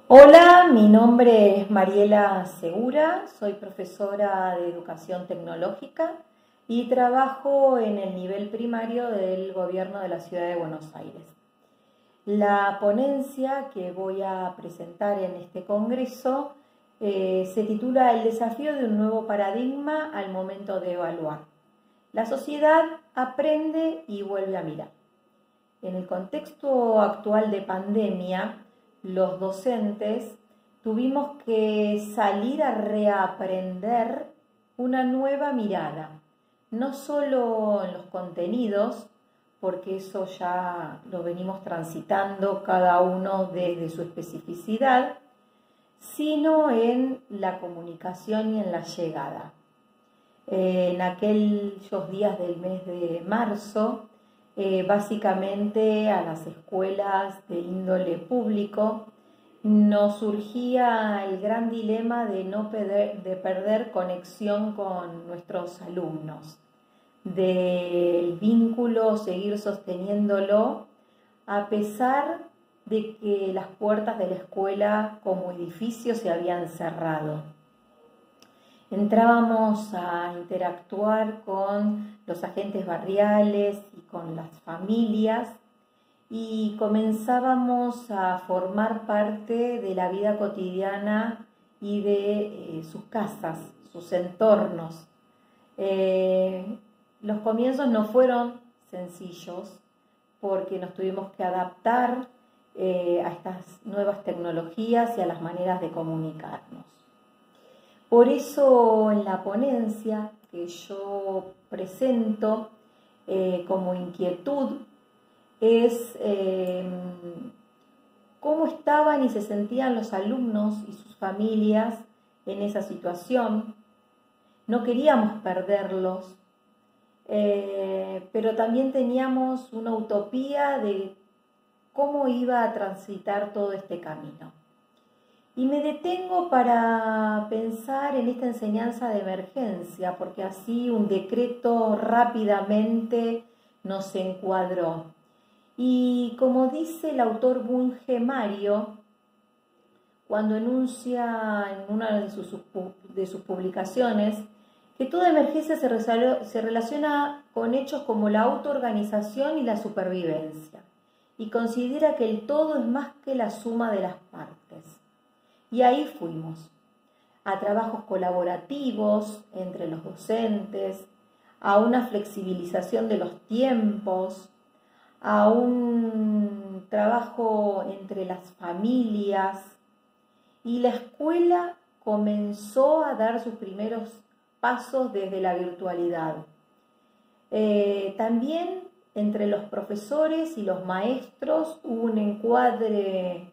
Hola, mi nombre es Mariela Segura, soy profesora de Educación Tecnológica y trabajo en el nivel primario del Gobierno de la Ciudad de Buenos Aires. La ponencia que voy a presentar en este congreso se titula El desafío de un nuevo paradigma al momento de evaluar. La sociedad aprende y vuelve a mirar. En el contexto actual de pandemia, los docentes tuvimos que salir a reaprender una nueva mirada, no solo en los contenidos, porque eso ya lo venimos transitando cada uno desde su especificidad, sino en la comunicación y en la llegada. En aquellos días del mes de marzo, básicamente a las escuelas de índole público nos surgía el gran dilema de perder conexión con nuestros alumnos, del vínculo seguir sosteniéndolo a pesar de que las puertas de la escuela como edificio se habían cerrado. Entrábamos a interactuar con los agentes barriales y con las familias y comenzábamos a formar parte de la vida cotidiana y de sus casas, sus entornos. Los comienzos no fueron sencillos porque nos tuvimos que adaptar a estas nuevas tecnologías y a las maneras de comunicarnos. Por eso en la ponencia que yo presento como inquietud es cómo estaban y se sentían los alumnos y sus familias en esa situación. No queríamos perderlos, pero también teníamos una utopía de cómo iba a transitar todo este camino. Y me detengo para pensar en esta enseñanza de emergencia, porque así un decreto rápidamente nos encuadró. Y como dice el autor Bunge Mario, cuando enuncia en una de sus publicaciones, que toda emergencia se relaciona con hechos como la autoorganización y la supervivencia, y considera que el todo es más que la suma de las partes. Y ahí fuimos, a trabajos colaborativos entre los docentes, a una flexibilización de los tiempos, a un trabajo entre las familias, y la escuela comenzó a dar sus primeros pasos desde la virtualidad. También entre los profesores y los maestros hubo un encuadre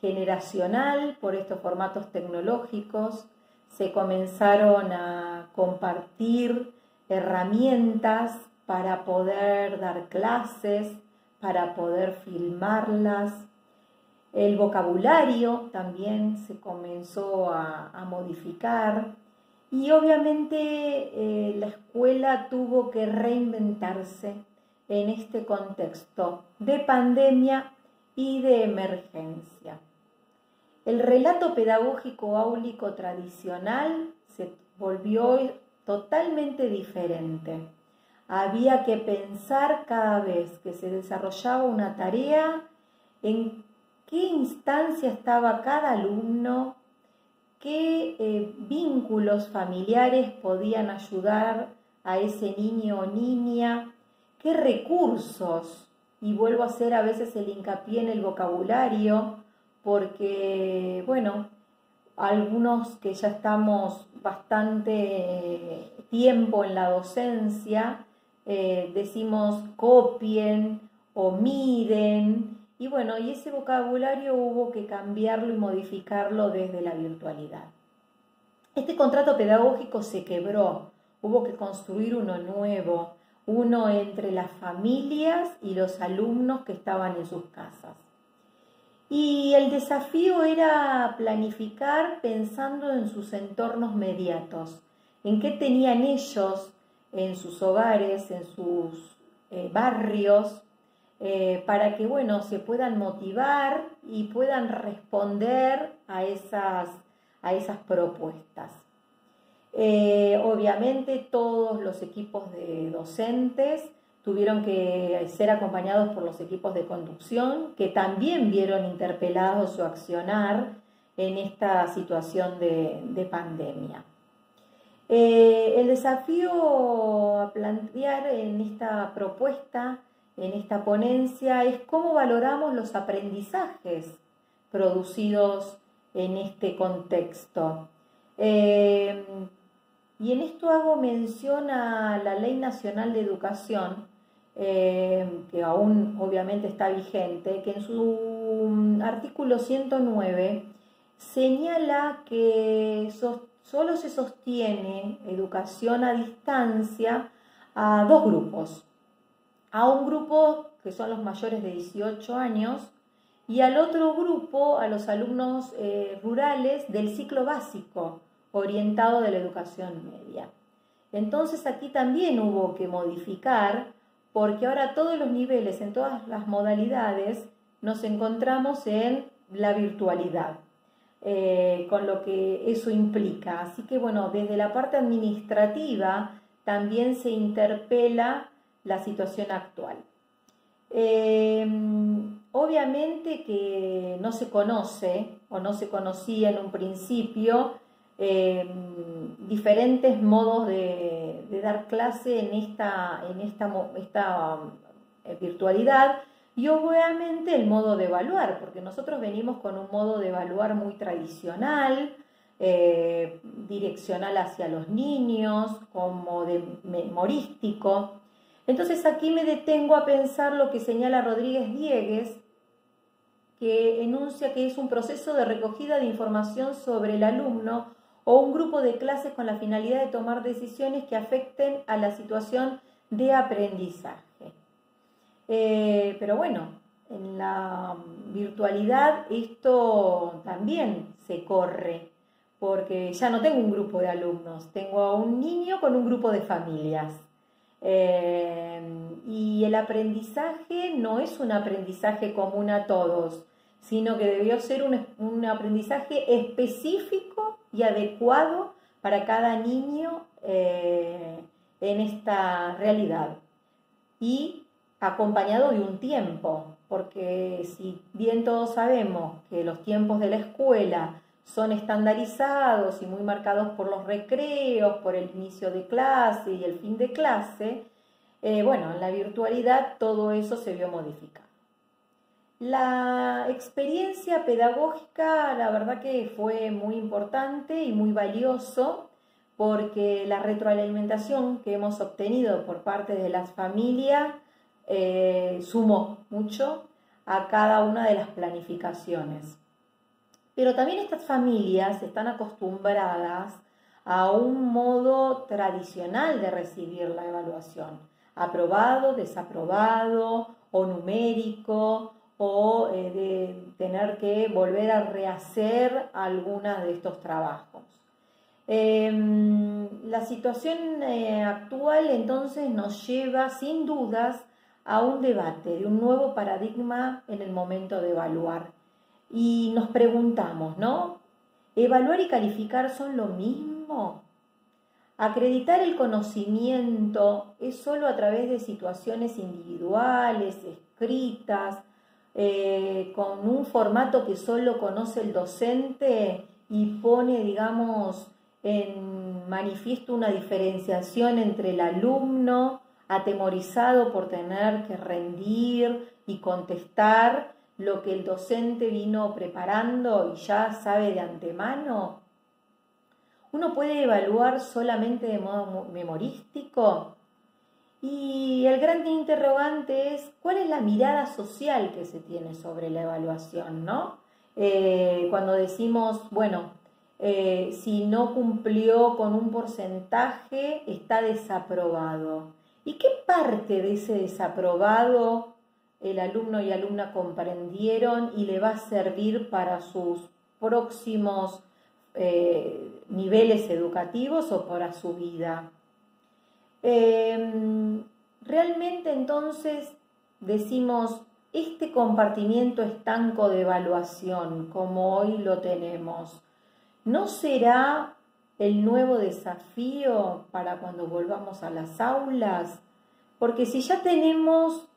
generacional por estos formatos tecnológicos, se comenzaron a compartir herramientas para poder dar clases, para poder filmarlas. El vocabulario también se comenzó a modificar y obviamente la escuela tuvo que reinventarse en este contexto de pandemia y de emergencia. El relato pedagógico áulico tradicional se volvió totalmente diferente. Había que pensar cada vez que se desarrollaba una tarea en qué instancia estaba cada alumno, qué vínculos familiares podían ayudar a ese niño o niña, qué recursos, y vuelvo a hacer a veces el hincapié en el vocabulario, porque, bueno, algunos que ya estamos bastante tiempo en la docencia, decimos copien o miren, y bueno, y ese vocabulario hubo que cambiarlo y modificarlo desde la virtualidad. Este contrato pedagógico se quebró, hubo que construir uno nuevo, uno entre las familias y los alumnos que estaban en sus casas. Y el desafío era planificar pensando en sus entornos mediatos, en qué tenían ellos en sus hogares, en sus barrios, para que, bueno, se puedan motivar y puedan responder a esas propuestas. Obviamente todos los equipos de docentes tuvieron que ser acompañados por los equipos de conducción, que también vieron interpelados su accionar en esta situación de pandemia. El desafío a plantear en esta propuesta, en esta ponencia, es cómo valoramos los aprendizajes producidos en este contexto. Y en esto hago mención a la Ley Nacional de Educación, que aún obviamente está vigente, que en su artículo 109 señala que solo se sostiene educación a distancia a dos grupos. A un grupo que son los mayores de 18 años y al otro grupo, a los alumnos rurales del ciclo básico, orientado de la educación media. Entonces aquí también hubo que modificar, porque ahora a todos los niveles, en todas las modalidades, nos encontramos en la virtualidad, con lo que eso implica. Así que bueno, desde la parte administrativa también se interpela la situación actual. Obviamente que no se conoce o no se conocía en un principio diferentes modos de dar clase en esta virtualidad, y obviamente el modo de evaluar, porque nosotros venimos con un modo de evaluar muy tradicional, direccional hacia los niños, como de memorístico. Entonces aquí me detengo a pensar lo que señala Rodríguez Diegues, que enuncia que es un proceso de recogida de información sobre el alumno o un grupo de clases con la finalidad de tomar decisiones que afecten a la situación de aprendizaje. Pero bueno, en la virtualidad esto también se corre, porque ya no tengo un grupo de alumnos, tengo a un niño con un grupo de familias. Y el aprendizaje no es un aprendizaje común a todos, sino que debió ser un aprendizaje específico y adecuado para cada niño en esta realidad, y acompañado de un tiempo, porque si bien todos sabemos que los tiempos de la escuela son estandarizados y muy marcados por los recreos, por el inicio de clase y el fin de clase, bueno, en la virtualidad todo eso se vio modificado. La experiencia pedagógica, la verdad que fue muy importante y muy valioso, porque la retroalimentación que hemos obtenido por parte de las familias sumó mucho a cada una de las planificaciones. Pero también estas familias están acostumbradas a un modo tradicional de recibir la evaluación: aprobado, desaprobado o numérico, o de tener que volver a rehacer algunos de estos trabajos. La situación actual entonces nos lleva sin dudas a un debate de un nuevo paradigma en el momento de evaluar. Y nos preguntamos, ¿no? ¿Evaluar y calificar son lo mismo? ¿Acreditar el conocimiento es solo a través de situaciones individuales, escritas, con un formato que solo conoce el docente y pone, digamos, en manifiesto una diferenciación entre el alumno atemorizado por tener que rendir y contestar lo que el docente vino preparando y ya sabe de antemano? ¿Uno puede evaluar solamente de modo memorístico? Y el gran interrogante es, ¿cuál es la mirada social que se tiene sobre la evaluación, ¿no? Cuando decimos, bueno, si no cumplió con un porcentaje, está desaprobado. ¿Y qué parte de ese desaprobado el alumno y alumna comprendieron y le va a servir para sus próximos niveles educativos o para su vida? Realmente entonces decimos, este compartimiento estanco de evaluación, como hoy lo tenemos, ¿no será el nuevo desafío para cuando volvamos a las aulas? Porque si ya tenemos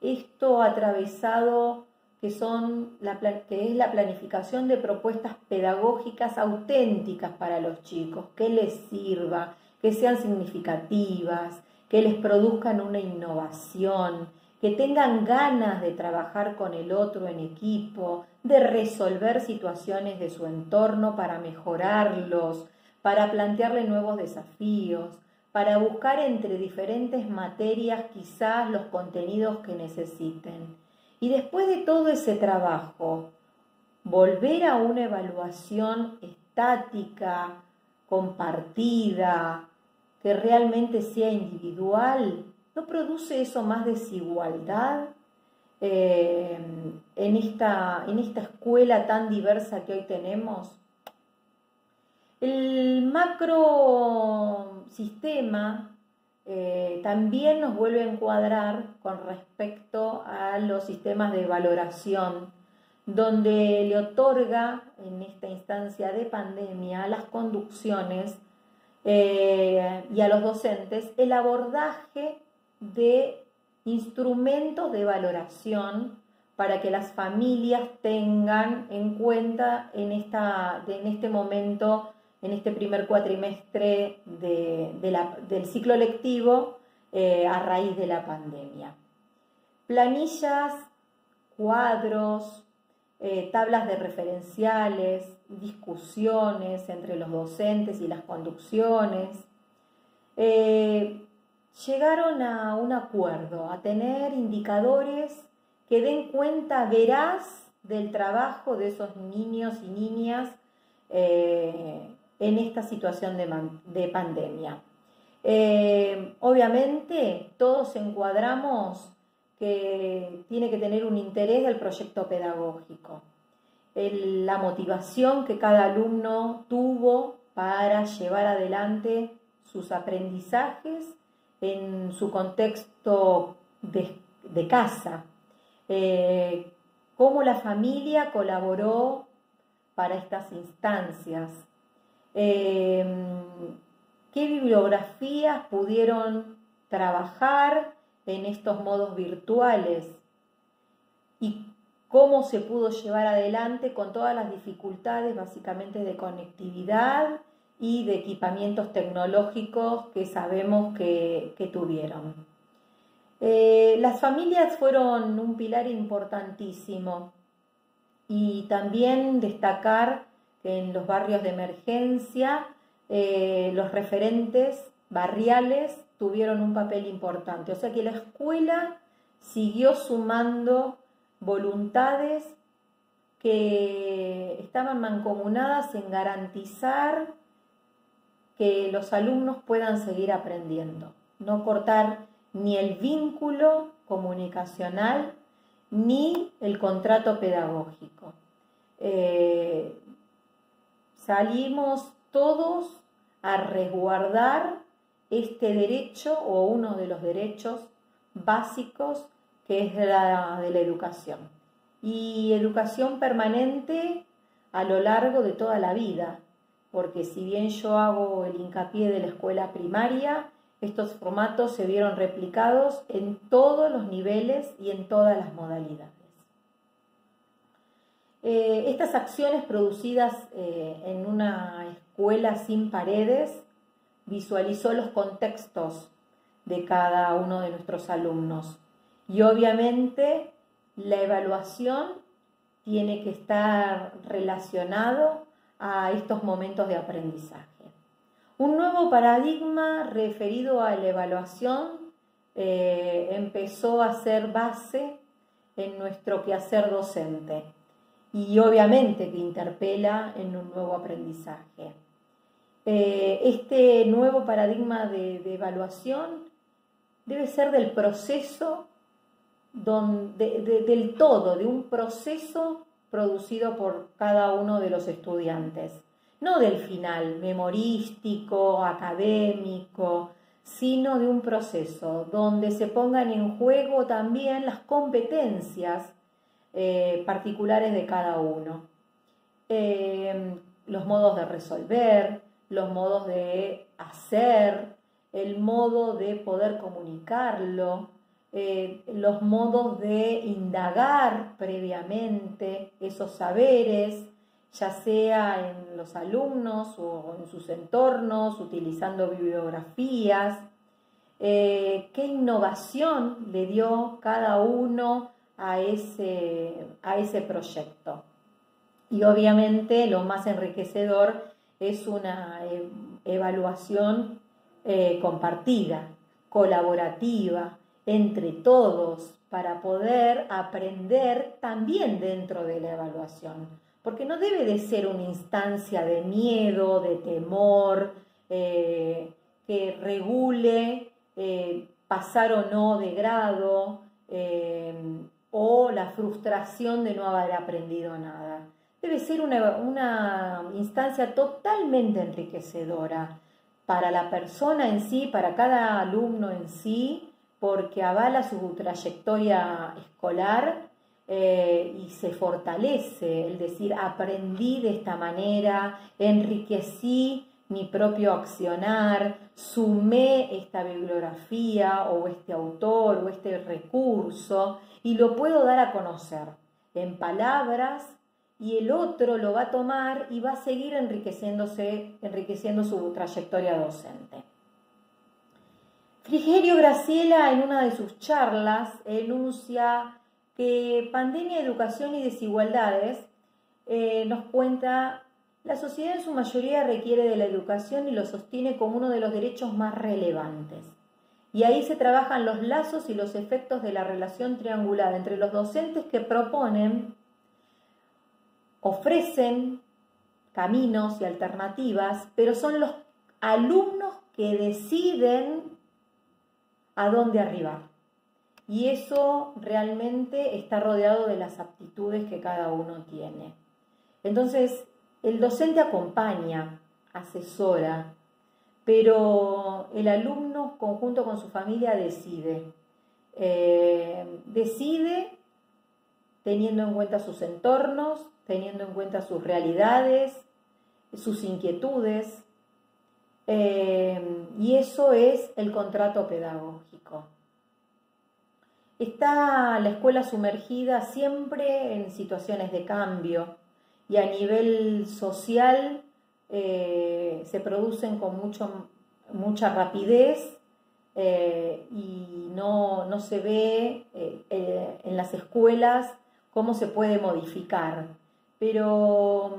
esto atravesado, que es la planificación de propuestas pedagógicas auténticas para los chicos, que les sirva, que sean significativas, que les produzcan una innovación, que tengan ganas de trabajar con el otro en equipo, de resolver situaciones de su entorno para mejorarlos, para plantearle nuevos desafíos, para buscar entre diferentes materias quizás los contenidos que necesiten. Y después de todo ese trabajo, volver a una evaluación estática, compartida, que realmente sea individual, ¿no produce eso más desigualdad en esta escuela tan diversa que hoy tenemos? El macrosistema también nos vuelve a encuadrar con respecto a los sistemas de valoración, donde le otorga en esta instancia de pandemia a las conducciones y a los docentes el abordaje de instrumentos de valoración para que las familias tengan en cuenta en este momento, en este primer cuatrimestre del ciclo lectivo a raíz de la pandemia. Planillas, cuadros, tablas de referenciales, discusiones entre los docentes y las conducciones, llegaron a un acuerdo, a tener indicadores que den cuenta veraz del trabajo de esos niños y niñas en esta situación de pandemia. Obviamente todos encuadramos que tiene que tener un interés del proyecto pedagógico, la motivación que cada alumno tuvo para llevar adelante sus aprendizajes en su contexto de casa, cómo la familia colaboró para estas instancias, qué bibliografías pudieron trabajar en estos modos virtuales y cómo se pudo llevar adelante con todas las dificultades básicamente de conectividad y de equipamientos tecnológicos que sabemos que tuvieron. Las familias fueron un pilar importantísimo y también destacar que en los barrios de emergencia los referentes barriales tuvieron un papel importante, o sea que la escuela siguió sumando voluntades que estaban mancomunadas en garantizar que los alumnos puedan seguir aprendiendo, no cortar ni el vínculo comunicacional ni el contrato pedagógico. Salimos todos a resguardar este derecho o uno de los derechos básicos que es la de la educación. Y educación permanente a lo largo de toda la vida, porque si bien yo hago el hincapié de la escuela primaria, estos formatos se vieron replicados en todos los niveles y en todas las modalidades. Estas acciones producidas en una escuela sin paredes visualizó los contextos de cada uno de nuestros alumnos. Y obviamente la evaluación tiene que estar relacionado a estos momentos de aprendizaje. Un nuevo paradigma referido a la evaluación empezó a ser base en nuestro quehacer docente y obviamente que interpela en un nuevo aprendizaje. Este nuevo paradigma de evaluación debe ser del proceso, del todo, de un proceso producido por cada uno de los estudiantes, no del final memorístico, académico, sino de un proceso donde se pongan en juego también las competencias particulares de cada uno. Los modos de resolver, los modos de hacer, el modo de poder comunicarlo, los modos de indagar previamente esos saberes, ya sea en los alumnos o en sus entornos, utilizando bibliografías. ¿Qué innovación le dio cada uno a ese proyecto? Y obviamente lo más enriquecedor es una evaluación compartida, colaborativa, entre todos, para poder aprender también dentro de la evaluación. Porque no debe de ser una instancia de miedo, de temor, que regule pasar o no de grado, o la frustración de no haber aprendido nada. Debe ser una instancia totalmente enriquecedora para la persona en sí, para cada alumno en sí, porque avala su trayectoria escolar y se fortalece el decir, aprendí de esta manera, enriquecí mi propio accionar, sumé esta bibliografía o este autor o este recurso y lo puedo dar a conocer en palabras, y el otro lo va a tomar y va a seguir enriqueciendo su trayectoria docente. Frigerio Graciela, en una de sus charlas, enuncia que Pandemia, Educación y Desigualdades nos cuenta: la sociedad en su mayoría requiere de la educación y lo sostiene como uno de los derechos más relevantes. Y ahí se trabajan los lazos y los efectos de la relación triangular entre los docentes que proponen, ofrecen caminos y alternativas, pero son los alumnos que deciden a dónde arribar. Y eso realmente está rodeado de las aptitudes que cada uno tiene. Entonces, el docente acompaña, asesora, pero el alumno, conjunto con su familia, decide. Decide teniendo en cuenta sus entornos, teniendo en cuenta sus realidades, sus inquietudes, y eso es el contrato pedagógico. Está la escuela sumergida siempre en situaciones de cambio y a nivel social se producen con mucha rapidez y no se ve en las escuelas cómo se puede modificar. Pero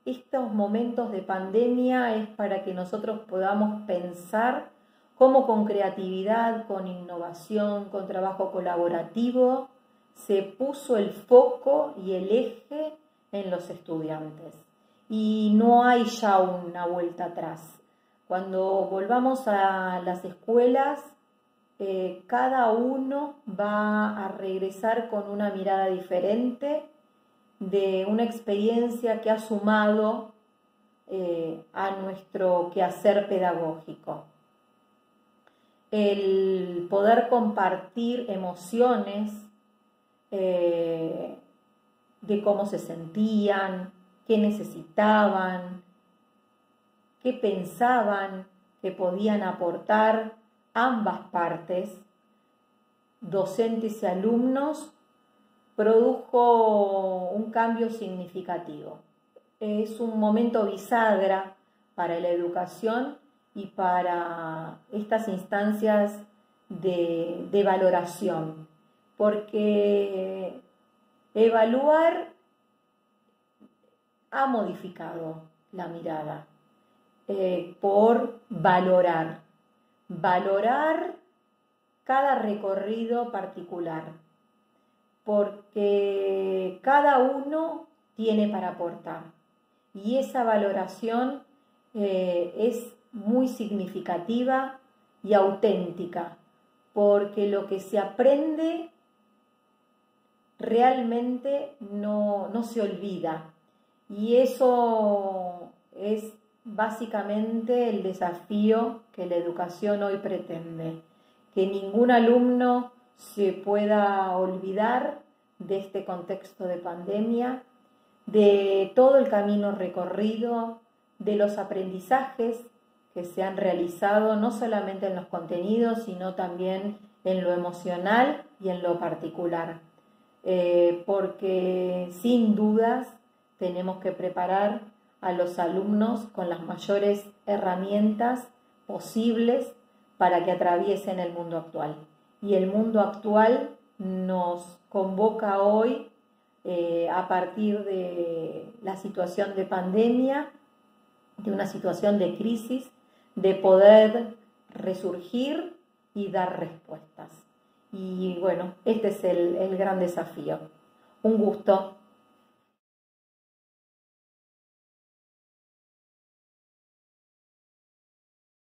estos momentos de pandemia es para que nosotros podamos pensar cómo con creatividad, con innovación, con trabajo colaborativo, se puso el foco y el eje en los estudiantes. Y no hay ya una vuelta atrás. Cuando volvamos a las escuelas, cada uno va a regresar con una mirada diferente de una experiencia que ha sumado a nuestro quehacer pedagógico. El poder compartir emociones de cómo se sentían, qué necesitaban, qué pensaban que podían aportar ambas partes, docentes y alumnos, produjo un cambio significativo. Es un momento bisagra para la educación y para estas instancias de valoración, porque evaluar ha modificado la mirada por valorar cada recorrido particular, porque cada uno tiene para aportar y esa valoración es muy significativa y auténtica, porque lo que se aprende realmente no se olvida, y eso es básicamente el desafío que la educación hoy pretende, que ningún alumno se pueda olvidar de este contexto de pandemia, de todo el camino recorrido, de los aprendizajes que se han realizado, no solamente en los contenidos, sino también en lo emocional y en lo particular. Porque sin dudas tenemos que preparar a los alumnos con las mayores herramientas posibles para que atraviesen el mundo actual. Y el mundo actual nos convoca hoy, a partir de la situación de pandemia, de una situación de crisis, de poder resurgir y dar respuestas. Y bueno, este es el gran desafío. Un gusto.